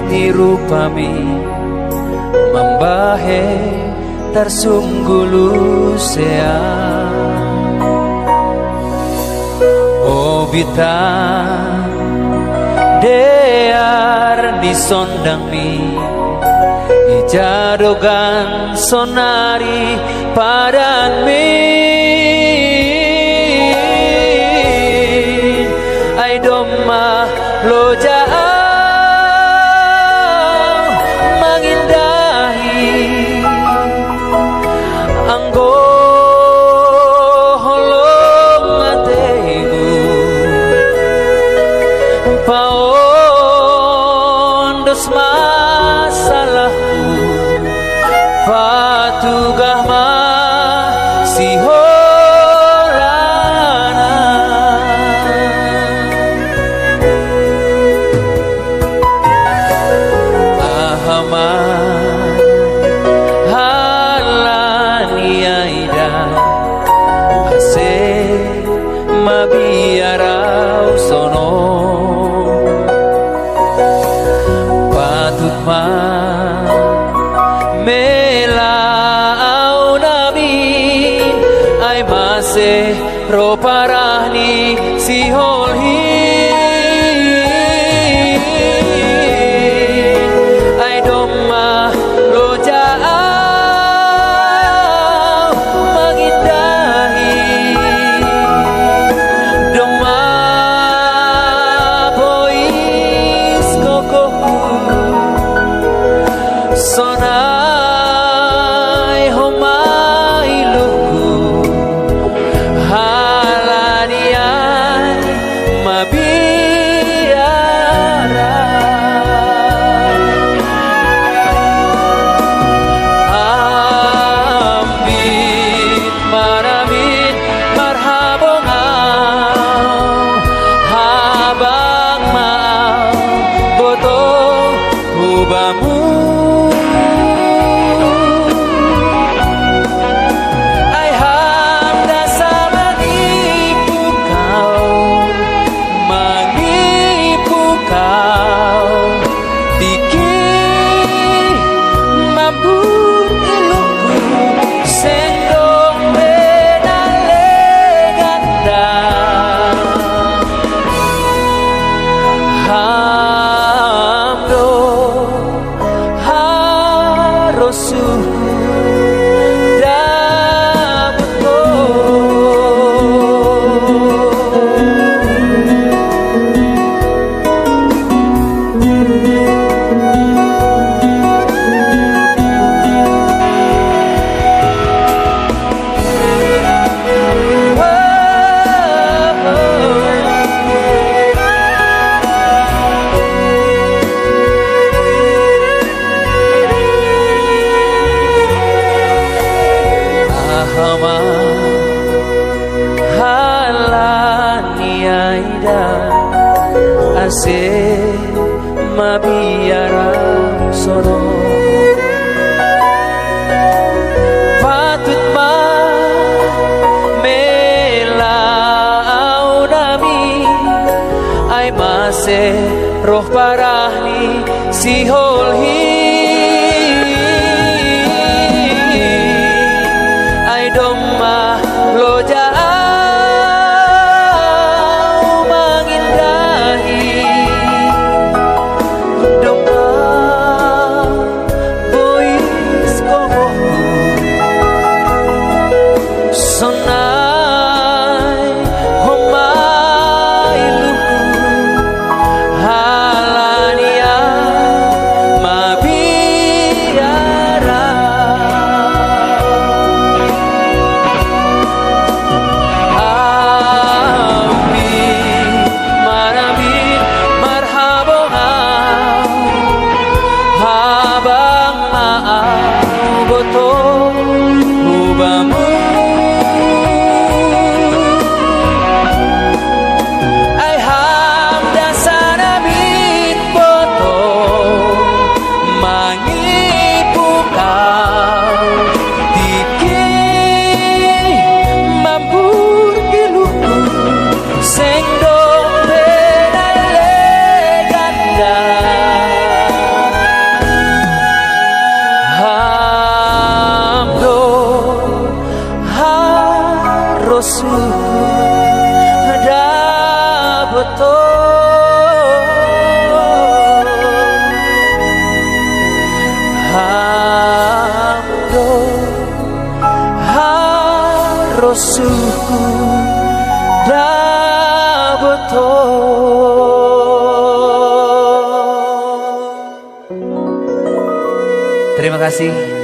ni rupami membahe tersunggulu sea. Oh bintang dear ni sondang mi ijadogan sonari padan mi ay domma loja mengindahi anggo holong ategu paondos masalahku patugah si holana ahaman halani aida ase mabiarau sono patut melau namin ay masih ro parahni si holhin ay domma lojao mengindahi domma bois kokoku sonai homai luku halanian mabiara ambit maramit marhabongau habang mau boto hubamu halani aida ase mabiara sono patut melau nami ay masih roh parahni si holhi ay domma lojao mengindahi domma bois kokoku sonai homai luku halania rosuhku daboto. Terima kasih.